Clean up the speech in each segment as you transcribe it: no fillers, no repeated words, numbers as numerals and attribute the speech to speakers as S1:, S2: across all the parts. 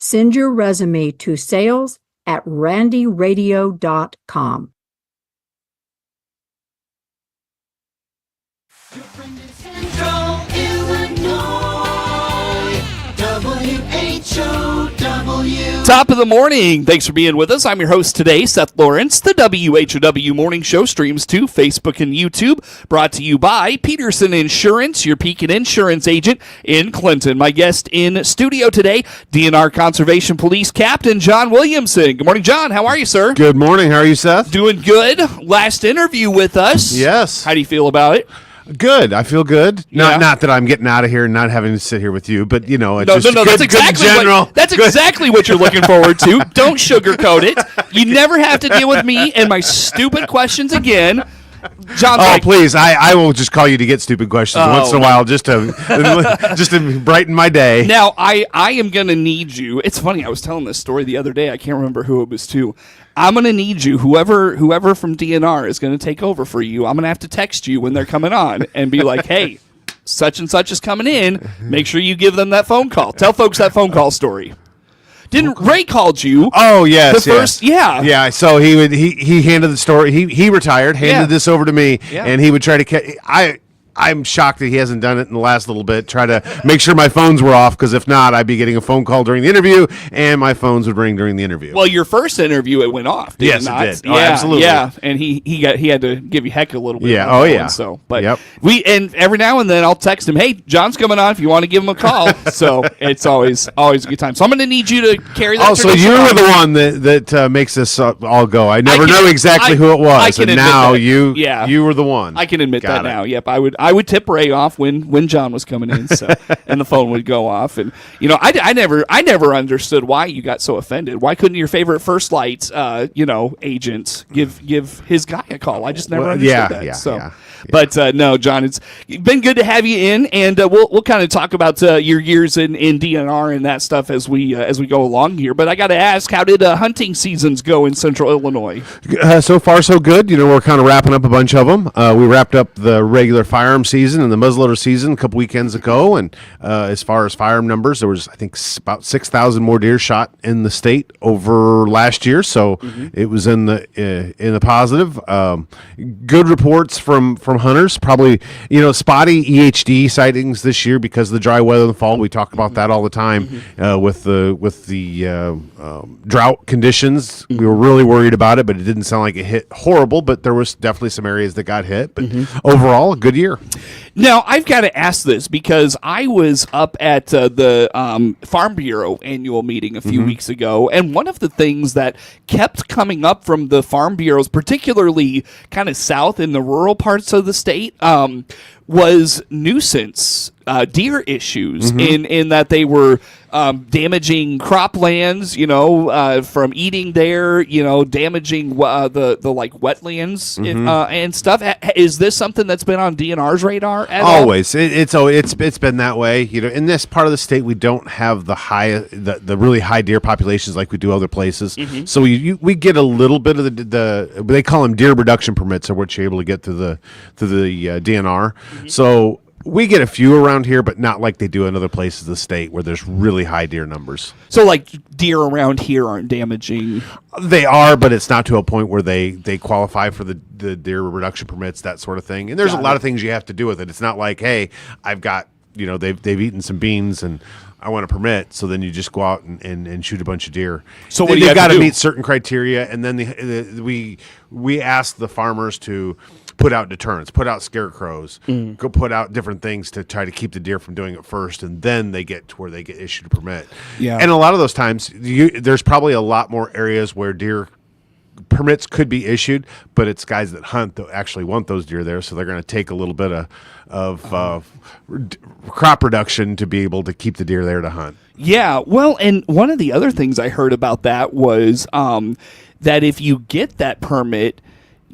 S1: Send your resume to sales@randyradio.com.
S2: Your friend in Central Illinois, WHOW.
S3: Top of the morning. Thanks for being with us. I'm your host today, Seth Lawrence. The WHOW Morning Show streams to Facebook and YouTube. Brought to you by Peterson Insurance, your Pekin Insurance agent in Clinton. My guest in studio today, DNR Conservation Police Captain John Williamson. Good morning, John. How are you, sir?
S4: Good morning. How are you, Seth?
S3: Doing good. Last interview with us.
S4: Yes.
S3: How do you feel about it?
S4: Good. I feel good.
S3: Yeah.
S4: Not that I'm getting out of here and not having to sit here with you, but it's
S3: No,
S4: just good,
S3: that's exactly
S4: good in general.
S3: that's exactly what you're looking forward to. Don't sugarcoat it. You never have to deal with me and my stupid questions again. John,
S4: please! I will just call you to get stupid questions once in a while, just to brighten my day.
S3: Now, I am going to need you. It's funny, I was telling this story the other day. I can't remember who it was to. I'm going to need you, whoever from DNR is going to take over for you, I'm going to have to text you when they're coming on and be like, hey, such and such is coming in. Make sure you give them that phone call. Tell folks that phone call story. Didn't Ray called you?
S4: Oh yes,
S3: the first,
S4: yeah. So he handed the story. He retired, handed this over to me, and he would try to. I'm shocked that he hasn't done it in the last little bit. Try to make sure my phones were off, because if not, I'd be getting a phone call during the interview, and my phones would ring during the interview.
S3: Well, your first interview, it went off. Did
S4: Yes,
S3: it not?
S4: it did. Oh, absolutely.
S3: Yeah, and he had to give you heck a little bit.
S4: Yeah.
S3: on
S4: Oh,
S3: that
S4: yeah.
S3: one, so, but
S4: Yep.
S3: and every now and then I'll text him, hey, John's coming on if you want to give him a call. So it's always a good time. So I'm going to need you to carry that.
S4: Oh, so you were the one that makes this all go. I never knew exactly who it was, and now you were the one.
S3: I can admit
S4: Got
S3: that
S4: it.
S3: now. Yep, I would tip Ray off when John was coming in, so and the phone would go off, and I never understood why you got so offended. Why couldn't your favorite First Light agent give his guy a call? I just never understood that.
S4: Yeah.
S3: But no, John, it's been good to have you in, and we'll kind of talk about your years in DNR and that stuff as we go along here. But I got to ask, how did hunting seasons go in Central Illinois?
S4: So far, so good. We're kind of wrapping up a bunch of them. We wrapped up the regular firearm season and the muzzleloader season a couple weekends ago, and as far as firearm numbers, there was, I think, about 6,000 more deer shot in the state over last year. So it was in the positive. Good reports from hunters. Probably spotty EHD sightings this year because of the dry weather in the fall. We talk about that all the time with the drought conditions. We were really worried about it, but it didn't sound like it hit horrible. But there was definitely some areas that got hit. But overall, a good year.
S3: Now, I've got to ask this because I was up at the Farm Bureau annual meeting a few weeks ago, and one of the things that kept coming up from the Farm Bureaus, particularly kind of south in the rural parts of the state, was nuisance deer issues in that they were damaging croplands, from eating there, damaging the like wetlands and stuff. Is this something that's been on DNR's radar at all?
S4: Always. It's been that way. In this part of the state, we don't have the really high deer populations like we do other places. So we get a little bit of the they call them deer reduction permits, are what you're able to get to the DNR. So we get a few around here, but not like they do in other places of the state where there's really high deer numbers.
S3: So, like, deer around here aren't damaging?
S4: They are, but it's not to a point where they qualify for the deer reduction permits, that sort of thing. And there's a lot of things you have to do with it. It's not like, hey, I've got, they've eaten some beans and I want a permit, so then you just go out and shoot a bunch of deer.
S3: So what
S4: they've got to meet certain criteria, and then we ask the farmers to put out deterrents, put out scarecrows, go put out different things to try to keep the deer from doing it first, and then they get to where they get issued a permit. Yeah. And a lot of those times, there's probably a lot more areas where deer permits could be issued, but it's guys that hunt that actually want those deer there, so they're going to take a little bit of crop reduction to be able to keep the deer there to hunt.
S3: Yeah, well, and one of the other things I heard about that was that if you get that permit,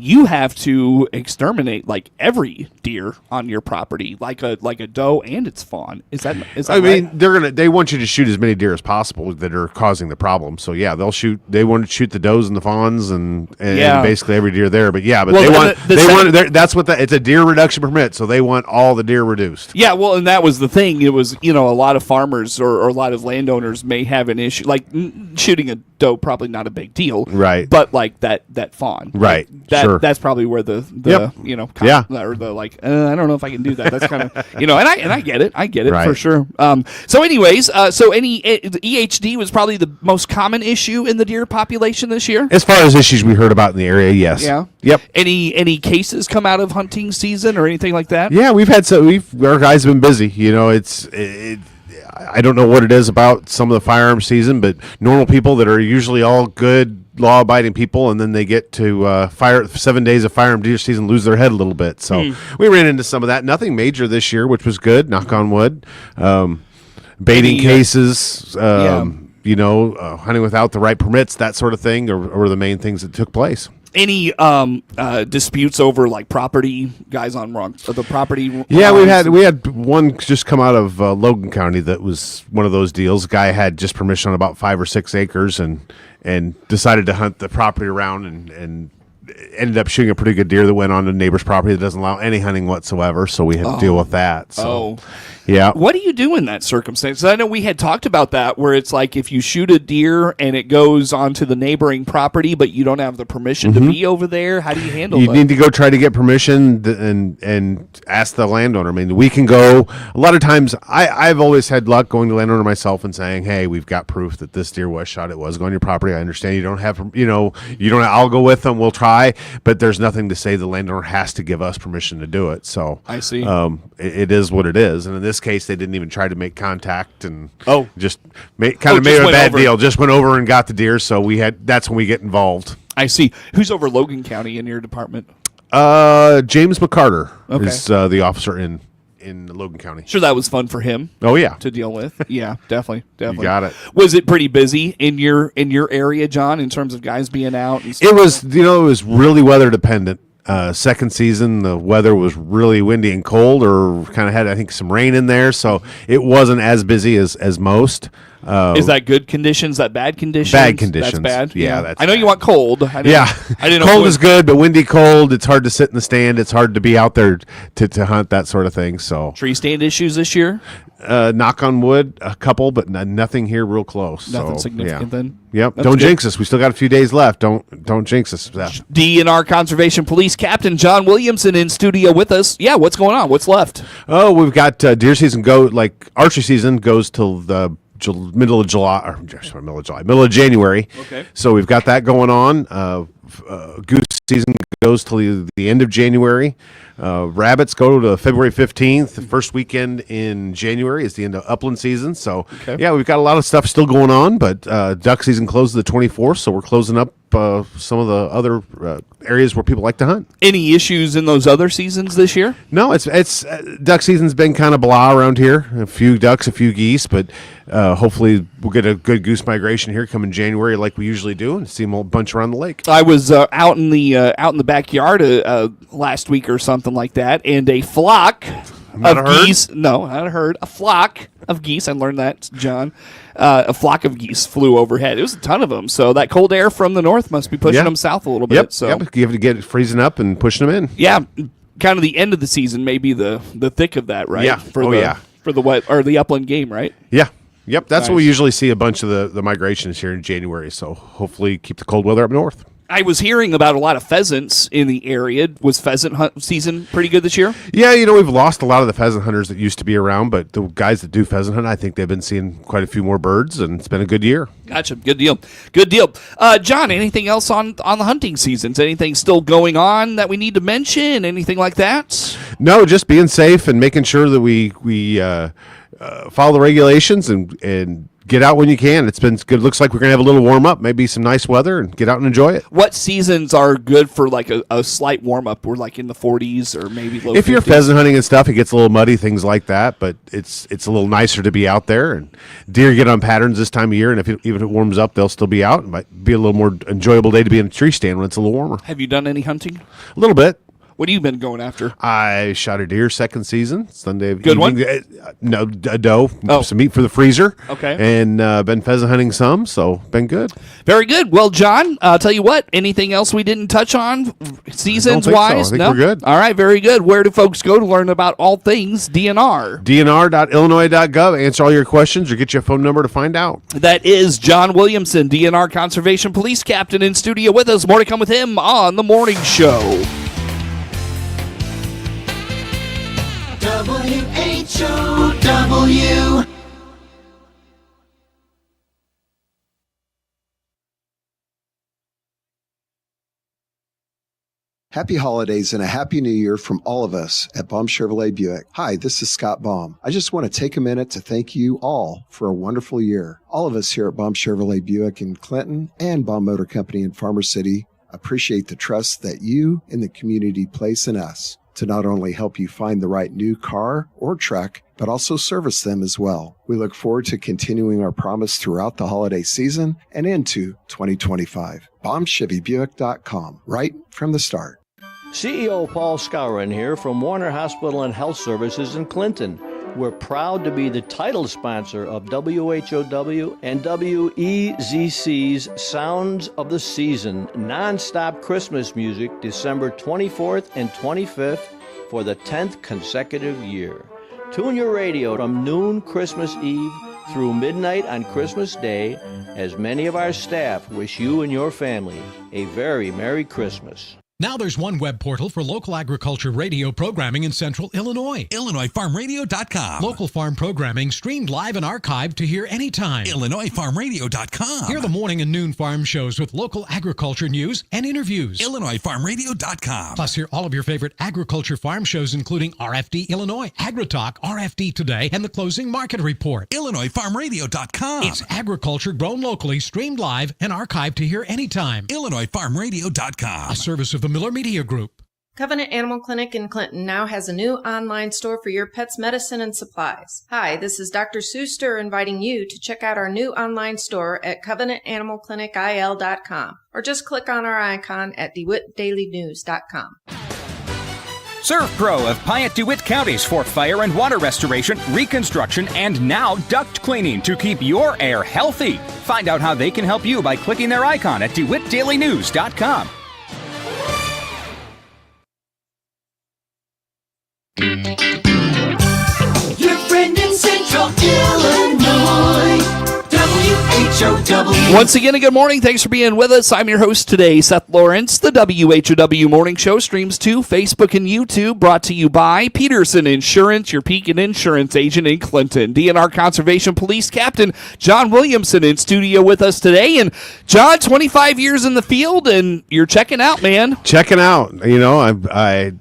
S3: you have to exterminate like every deer on your property, like a doe and its fawn. Is that
S4: I mean,
S3: right?
S4: they want you to shoot as many deer as possible that are causing the problem. So yeah, they want to shoot the does and the fawns and basically every deer there. But yeah,
S3: Well,
S4: that's what it's a deer reduction permit. So they want all the deer reduced.
S3: Yeah, well, and that was the thing. It was, a lot of farmers or a lot of landowners may have an issue. Like shooting a doe, probably not a big deal,
S4: right?
S3: But like that fawn,
S4: right?
S3: Sure. That's probably where the or the like. I don't know if I can do that. That's kind of and I get it. I get it
S4: right.
S3: for sure. So anyways, EHD was probably the most common issue in the deer population this year.
S4: As far as issues we heard about in the area, yes.
S3: Yeah.
S4: Yep.
S3: Any cases come out of hunting season or anything like that?
S4: Yeah, we've had our guys have been busy. I don't know what it is about some of the firearm season, but normal people that are usually all good, law-abiding people, and then they get to 7 days of firearm deer season, lose their head a little bit. So we ran into some of that. Nothing major this year, which was good. Knock on wood. Baiting cases. Hunting without the right permits, that sort of thing, or the main things that took place.
S3: Any disputes over like property guys on the property?
S4: Yeah, we had one just come out of Logan County that was one of those deals. Guy had just permission on about 5 or 6 acres and decided to hunt the property around and ended up shooting a pretty good deer that went on a neighbor's property that doesn't allow any hunting whatsoever. So we had to deal with that. So. Yeah.
S3: What do you do in that circumstance? I know we had talked about that, where it's like if you shoot a deer and it goes onto the neighboring property, but you don't have the permission to be over there. How do you handle that?
S4: You need to go try to get permission and ask the landowner. I mean, we can go. A lot of times, I've always had luck going to the landowner myself and saying, "Hey, we've got proof that this deer was shot. It was going on your property. I understand you don't have, you don't. I'll go with them. We'll try, but there's nothing to say the landowner has to give us permission to do it." So
S3: I see.
S4: It is what it is, and in this case, they didn't even try to make contact and just made a bad deal. Just went over and got the deer. So that's when we get involved.
S3: I see. Who's over Logan County in your department?
S4: James McCarter is the officer in Logan County.
S3: Sure, that was fun for him.
S4: Oh yeah,
S3: to deal with. Yeah, definitely.
S4: You got it.
S3: Was it pretty busy in your area, John, in terms of guys being out? And
S4: stuff? It was. It was really weather dependent. Second season, the weather was really windy and cold, or kind of had, I think, some rain in there, so it wasn't as busy as most.
S3: Is that good conditions? That bad conditions?
S4: Bad conditions.
S3: That's bad.
S4: Yeah, that's.
S3: I know
S4: bad.
S3: you want cold. I didn't know
S4: cold is good, but windy, cold. It's hard to sit in the stand. It's hard to be out there to hunt, that sort of thing. So
S3: tree stand issues this year.
S4: Knock on wood, a couple, but nothing here real close.
S3: Nothing significant then.
S4: Yep. Don't jinx us. We still got a few days left. Don't jinx us.
S3: DNR Conservation Police Captain John Williamson in studio with us. Yeah, what's going on? What's left?
S4: Oh, we've got deer season archery season goes till the middle of January. Okay. So we've got that going on. Goose season goes till the end of January. Rabbits go to February 15th. The first weekend in January is the end of upland season. So, yeah, we've got a lot of stuff still going on, but duck season closes the 24th, so we're closing up some of the other areas where people like to hunt.
S3: Any issues in those other seasons this year?
S4: No, it's duck season's been kind of blah around here. A few ducks, a few geese, but hopefully we'll get a good goose migration here coming January, like we usually do, and see them a bunch around the lake.
S3: I was out in the backyard last week or something like that, and a flock of geese. No, not a herd. A flock of geese. I learned that, John. A flock of geese flew overhead. It was a ton of them. So that cold air from the north must be pushing them south a little bit.
S4: Yep.
S3: So
S4: you have to get it freezing up and pushing them in.
S3: Yeah, kind of the end of the season, maybe the thick of that, right?
S4: Yeah.
S3: For the wet or the upland game, right?
S4: Yeah. Yep. That's what we usually see a bunch of the migrations here in January. So hopefully keep the cold weather up north.
S3: I was hearing about a lot of pheasants in the area. Was pheasant hunt season pretty good this year?
S4: Yeah, we've lost a lot of the pheasant hunters that used to be around, but the guys that do pheasant hunt, I think they've been seeing quite a few more birds, and it's been a good year.
S3: Gotcha. Good deal. John, anything else on the hunting seasons? Anything still going on that we need to mention? Anything like that?
S4: No, just being safe and making sure that we follow the regulations and get out when you can. It's been good. Looks like we're going to have a little warm up, maybe some nice weather, and get out and enjoy it.
S3: What seasons are good for like a slight warm up? We're like in the 40s or maybe low 50s.
S4: If you're pheasant hunting and stuff, it gets a little muddy, things like that. But it's a little nicer to be out there. And deer get on patterns this time of year, and even if it warms up, they'll still be out. It might be a little more enjoyable day to be in a tree stand when it's a little warmer.
S3: Have you done any hunting?
S4: A little bit.
S3: What have you been going after?
S4: I shot a deer second season Sunday.
S3: Good
S4: evening. No, a doe.
S3: Oh.
S4: Some meat for the freezer.
S3: Okay.
S4: And been pheasant hunting some, so been good.
S3: Very good. Well, John, I'll tell you what. Anything else we didn't touch on seasons
S4: so.
S3: wise?
S4: I think we're good.
S3: All right. Very good. Where do folks go to learn about all things DNR?
S4: DNR.illinois.gov. Answer all your questions or get you a phone number to find out.
S3: That is John Williamson, DNR Conservation Police Captain, in studio with us. More to come with him on the morning show.
S2: WHOW.
S5: Happy holidays and a happy new year from all of us at Baum Chevrolet Buick. Hi, this is Scott Baum. I just want to take a minute to thank you all for a wonderful year. All of us here at Baum Chevrolet Buick in Clinton and Baum Motor Company in Farmer City appreciate the trust that you and the community place in us to not only help you find the right new car or truck, but also service them as well. We look forward to continuing our promise throughout the holiday season and into 2025. BaumChevyBuick.com, right from the start.
S6: CEO Paul Skowron here from Warner Hospital and Health Services in Clinton. We're proud to be the title sponsor of WHOW and WEZC's Sounds of the Season, non-stop Christmas music, December 24th and 25th for the 10th consecutive year. Tune your radio from noon Christmas Eve through midnight on Christmas Day, as many of our staff wish you and your family a very Merry Christmas.
S7: Now there's one web portal for local agriculture radio programming in central Illinois.
S8: IllinoisFarmRadio.com.
S7: Local farm programming streamed live and archived to hear anytime.
S8: IllinoisFarmRadio.com.
S7: Hear the morning and noon farm shows with local agriculture news and interviews.
S8: IllinoisFarmRadio.com.
S7: Plus, hear all of your favorite agriculture farm shows, including RFD Illinois, AgriTalk, RFD Today, and the Closing Market Report.
S8: IllinoisFarmRadio.com.
S7: It's agriculture grown locally, streamed live, and archived to hear anytime.
S8: IllinoisFarmRadio.com.
S7: A service of the Miller Media Group.
S9: Covenant Animal Clinic in Clinton now has a new online store for your pet's medicine and supplies. Hi, this is Dr. Sue Sturr inviting you to check out our new online store at CovenantAnimalClinicIL.com or just click on our icon at DeWittDailyNews.com.
S10: Serve Pro of Piatt-DeWitt counties for fire and water restoration, reconstruction, and now duct cleaning to keep your air healthy. Find out how they can help you by clicking their icon at DeWittDailyNews.com.
S2: Your friend in Central Illinois. WHOW.
S3: Once again, a good morning. Thanks for being with us. I'm your host today, Seth Lawrence. The WHOW Morning Show streams to Facebook and YouTube, brought to you by Peterson Insurance, your Pekin Insurance agent in Clinton. DNR Conservation Police Captain John Williamson in studio with us today. And John, 25 years in the field, and you're checking out, man.
S4: Checking out. You know, I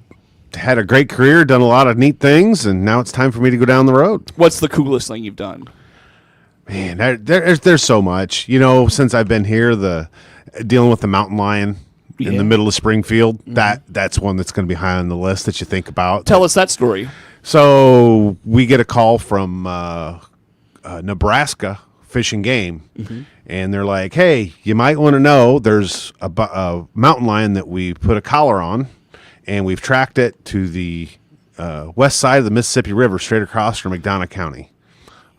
S4: had a great career, done a lot of neat things, and now it's time for me to go down the road.
S3: What's the coolest thing you've done?
S4: Man, there's so much. You know, since I've been here, dealing with the mountain lion in the middle of Springfield, that's one that's going to be high on the list that you think about.
S3: Tell us that story.
S4: So we get a call from Nebraska Fish and Game, and they're like, "Hey, you might want to know there's a mountain lion that we put a collar on, and we've tracked it to the west side of the Mississippi River, straight across from McDonough County."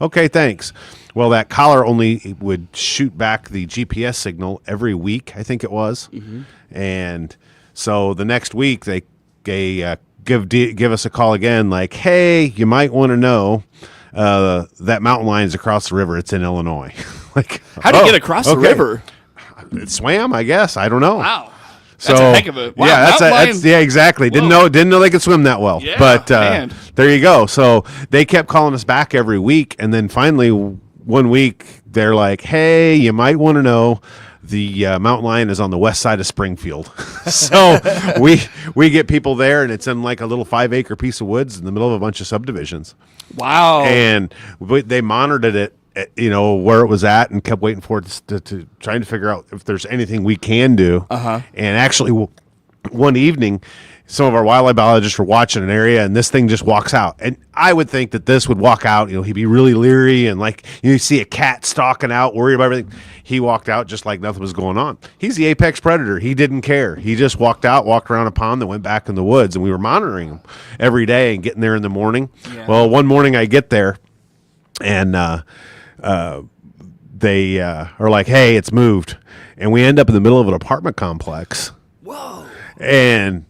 S4: Okay, thanks. Well, that collar only would shoot back the GPS signal every week, I think it was. And so the next week they give us a call again, like, "Hey, you might want to know that mountain lion's across the river. It's in Illinois." Like,
S3: how did you get across the river?
S4: It swam, I guess. I don't know.
S3: Wow.
S4: So
S3: that's a heck of a wow,
S4: yeah, that's exactly.
S3: Whoa.
S4: Didn't know they could swim that well.
S3: Yeah,
S4: but
S3: man.
S4: There you go. So they kept calling us back every week, and then finally one week they're like, "Hey, you might want to know the mountain lion is on the west side of Springfield." So we get people there, and it's in like a little 5-acre piece of woods in the middle of a bunch of subdivisions.
S3: Wow.
S4: And they monitored it where it was at, and kept waiting for it to trying to figure out if there's anything we can do. And actually, one evening, some of our wildlife biologists were watching an area, and this thing just walks out. And I would think that this would walk out. He'd be really leery, and like you see a cat stalking out, worried about everything. He walked out just like nothing was going on. He's the apex predator. He didn't care. He just walked out, walked around a pond, then went back in the woods, and we were monitoring him every day and getting there in the morning. Yeah. Well, one morning I get there, and they are like, "Hey, it's moved," and we end up in the middle of an apartment complex.
S3: Whoa!
S4: And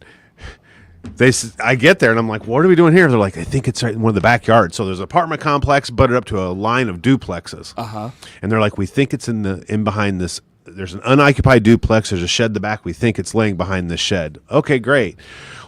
S4: I get there and I'm like, what are we doing here? They're like, I think it's right in one of the backyards. So there's an apartment complex butted up to a line of duplexes. And they're like, we think it's in behind this. There's an unoccupied duplex. There's a shed in the back. We think it's laying behind this shed. Okay, great.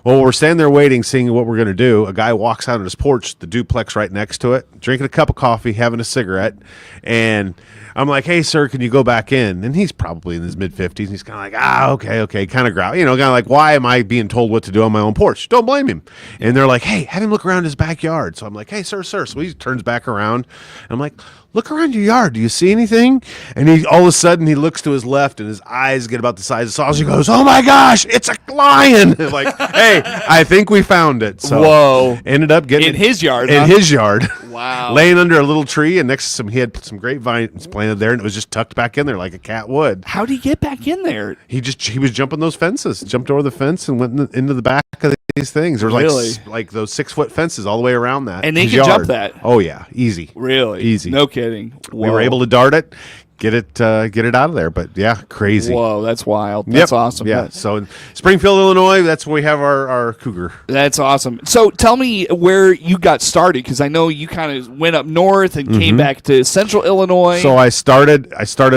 S4: Well, we're standing there waiting, seeing what we're going to do. A guy walks out on his porch, the duplex right next to it, drinking a cup of coffee, having a cigarette. And I'm like, hey, sir, can you go back in? And he's probably in his mid-50s. He's kind of like, okay, kind of growl. Kind of like, why am I being told what to do on my own porch? Don't blame him. And they're like, hey, have him look around his backyard. So I'm like, hey, sir. So he turns back around. And I'm like, look around your yard. Do you see anything? And he all of a sudden, he looks to his left, and his eyes get about the size of sausage. He goes, oh, my gosh, it's a lion. Like, hey, I think we found it. So
S3: whoa.
S4: Ended up getting
S3: in his yard.
S4: In his yard.
S3: Wow.
S4: Laying under a little tree, and next to he had some grapevines planted there, and it was just tucked back in there like a cat would.
S3: How'd he get back in there?
S4: He was jumping those fences, jumped over the fence and went into the back of these things. There was like those 6-foot fences all the way around that.
S3: And they could jump that.
S4: Oh yeah, easy.
S3: Really?
S4: Easy.
S3: No kidding. Whoa.
S4: We were able to dart it, get it out of there. But yeah, crazy.
S3: Whoa, that's wild. That's awesome.
S4: Yeah. So in Springfield, Illinois, that's where we have our cougar.
S3: That's awesome. So tell me where you got started, because I know you kind of went up north and came back to Central Illinois.
S4: So I started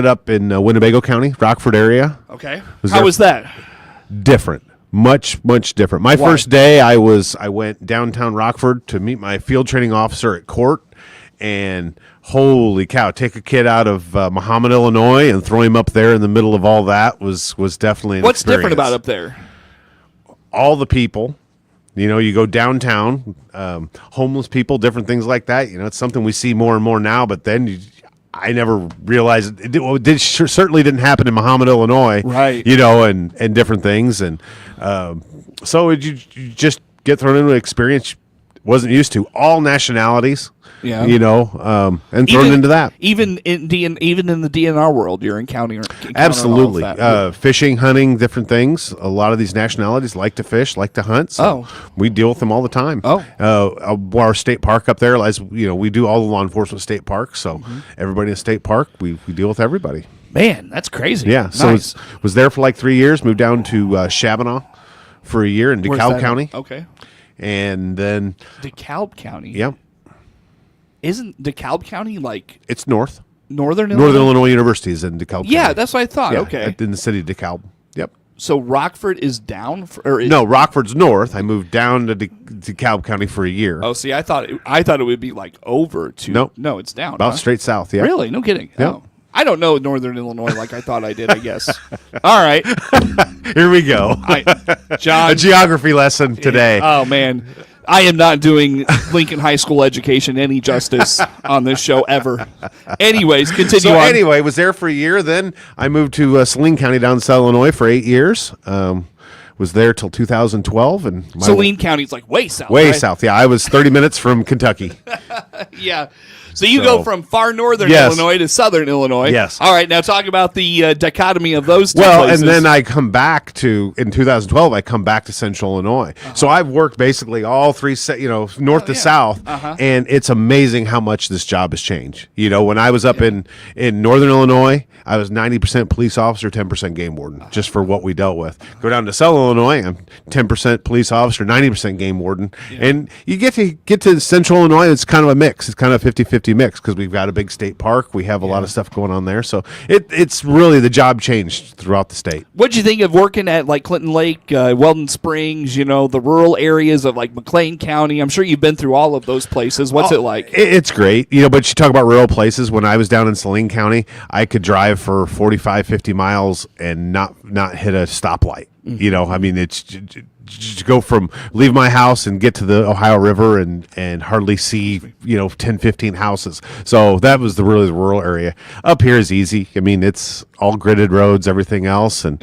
S4: up in Winnebago County, Rockford area.
S3: Okay. How was that?
S4: Different. Much different. My first day, I went downtown Rockford to meet my field training officer at court, and holy cow, take a kid out of Muhammad, Illinois, and throw him up there in the middle of all that was definitely an
S3: What's
S4: experience.
S3: different about up there?
S4: All the people. You go downtown, homeless people, different things like that. It's something we see more and more now, but then I never realized it certainly didn't happen in Muhammad, Illinois.
S3: Right.
S4: And different things. And so you just get thrown into an experience you wasn't used to. All nationalities. Yeah. And thrown into that.
S3: Even in the DNR world, you're encountering
S4: absolutely
S3: all of that.
S4: Fishing, hunting, different things. A lot of these nationalities like to fish, like to hunt. So we deal with them all the time. Our state park up there, as we do all the law enforcement state parks. So everybody in the state park, we deal with everybody.
S3: Man, that's crazy.
S4: Yeah.
S3: Nice.
S4: So was there for like 3 years. Moved down to Shabana for a year in DeKalb County.
S3: Okay.
S4: And then
S3: DeKalb County.
S4: Yep.
S3: Isn't DeKalb County like...
S4: It's north.
S3: Northern Illinois?
S4: Northern Illinois University is in DeKalb County.
S3: Yeah, that's what I thought.
S4: Yeah,
S3: okay.
S4: In the city of DeKalb. Yep.
S3: So Rockford is down?
S4: No, Rockford's north. I moved down to DeKalb County for a year.
S3: Oh, see, I thought it would be like over to...
S4: Nope.
S3: No, it's down.
S4: About straight south, yeah.
S3: Really? No kidding.
S4: Yep.
S3: Oh. I don't know Northern Illinois like I thought I did, I guess. All right.
S4: Here we go.
S3: John.
S4: A geography lesson today.
S3: Oh, man. I am not doing Lincoln High School education any justice on this show ever. Anyways, continue on.
S4: Anyway, was there for a year. Then I moved to Saline County down in South Illinois for 8 years. Was there till 2012. And
S3: Saline County is like way south.
S4: Way
S3: right?
S4: south, yeah. I was 30 minutes from Kentucky.
S3: Yeah. So you go from far northern Illinois to southern Illinois.
S4: Yes.
S3: All right, now talk about the dichotomy of those two places.
S4: And then I come back in 2012, I come back to central Illinois. So I've worked basically all three, north to south, and it's amazing how much this job has changed. When I was up in northern Illinois, I was 90% police officer, 10% game warden, just for what we dealt with. Go down to southern Illinois, I'm 10% police officer, 90% game warden. Yeah. And you get to central Illinois, it's kind of a mix. It's kind of 50-50 mix because we've got a big state park. We have a lot of stuff going on there. So it's really, the job changed throughout the state.
S3: What'd you think of working at like Clinton Lake, Weldon Springs, the rural areas of like McLean County? I'm sure you've been through all of those places. What's it like?
S4: It's great. But you talk about rural places. When I was down in Saline County, I could drive for 45, 50 miles and not hit a stoplight. I mean, it's go from leave my house and get to the Ohio River and hardly see 10, 15 houses. So that was the really rural area. Up here is easy. I mean, it's all gridded roads, everything else, and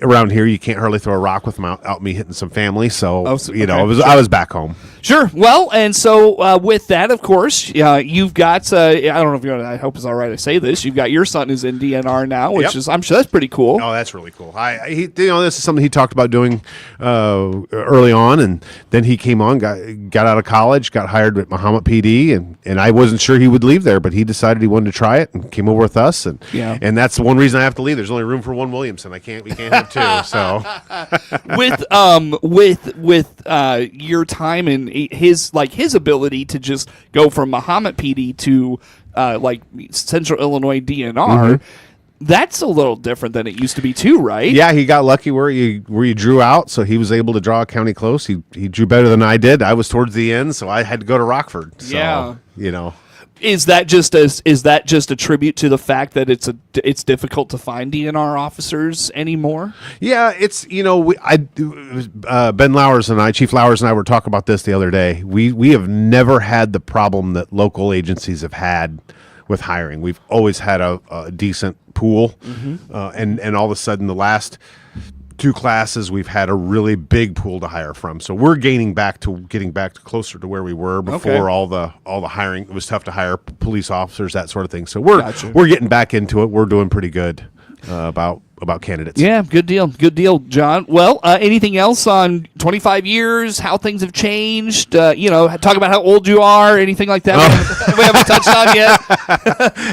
S4: around here you can't hardly throw a rock without me hitting some family. So I was back home.
S3: Sure. Well, and so with that, of course, you've got. I don't know if you're. I hope it's all right to say this. You've got your son is in DNR now, which is I'm sure that's pretty cool.
S4: Oh, that's really cool. This is something he talked about doing early on, and then he came on, got out of college, got hired at Mahomet PD, and I wasn't sure he would leave there, but he decided he wanted to try it and came over with us, and that's one reason I have to leave. There's only room for one Williamson. We can't have two. So with your time and his ability to just go from Mahomet PD to Central Illinois DNR. That's a little different than it used to be too, right? Yeah, he got lucky where you drew out, so he was able to draw a county close. He drew better than I did. I was towards the end, so I had to go to Rockford. So,
S3: Is that just a tribute to the fact that it's difficult to find DNR officers anymore?
S4: Yeah, it's Ben Lowers and I, Chief Lowers and I were talking about this the other day. We have never had the problem that local agencies have had with hiring. We've always had a decent pool, and all of a sudden the last two classes we've had a really big pool to hire from. So we're getting back to closer to where we were before all the hiring. It was tough to hire police officers, that sort of thing. So we're getting back into it. We're doing pretty good about candidates.
S3: Yeah, good deal, John. Well, anything else on 25 years, how things have changed? Talk about how old you are, anything like that. We haven't touched on yet.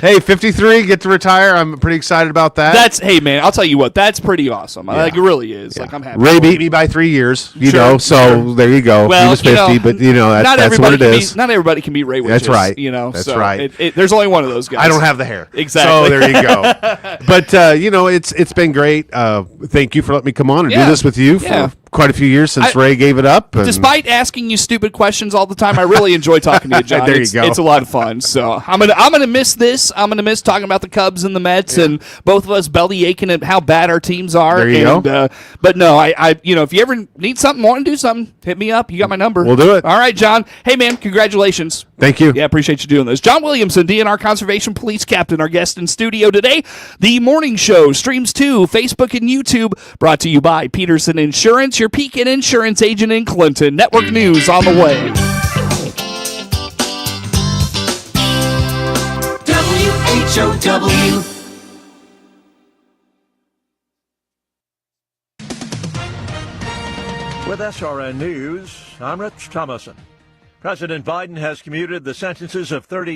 S4: Hey, 53, get to retire. I'm pretty excited about that.
S3: Hey man, I'll tell you what, that's pretty awesome. Yeah. It really is. Yeah. I'm happy.
S4: Ray beat me by 3 years, so there you go.
S3: Well,
S4: he was 50, but that's what it is.
S3: Not everybody can beat Ray Witches.
S4: That's right.
S3: That's
S4: right.
S3: There's only one of those guys.
S4: I don't have the hair.
S3: Exactly.
S4: So there you go. But it's been great. Thank you for letting me come on and do this with you for quite a few years since Ray gave it up.
S3: Despite asking you stupid questions all the time, I really enjoy talking to you, John.
S4: There you go.
S3: It's a lot of fun. So I'm gonna miss this. I'm gonna miss talking about the Cubs and the Mets and both of us belly aching at how bad our teams are.
S4: There you go.
S3: But no, I if you ever need something, want to do something, hit me up. You got my number.
S4: We'll do it.
S3: All right, John. Hey man, congratulations.
S4: Thank you.
S3: Yeah, appreciate you doing this. John Williamson, DNR Conservation Police Captain, our guest in studio today. The morning show streams to Facebook and YouTube, brought to you by Peterson Insurance, your Pekin Insurance agent in Clinton. Network news on the way.
S2: WHOW.
S6: With SRN News, I'm Rich Thomason. President Biden has commuted the sentences of 30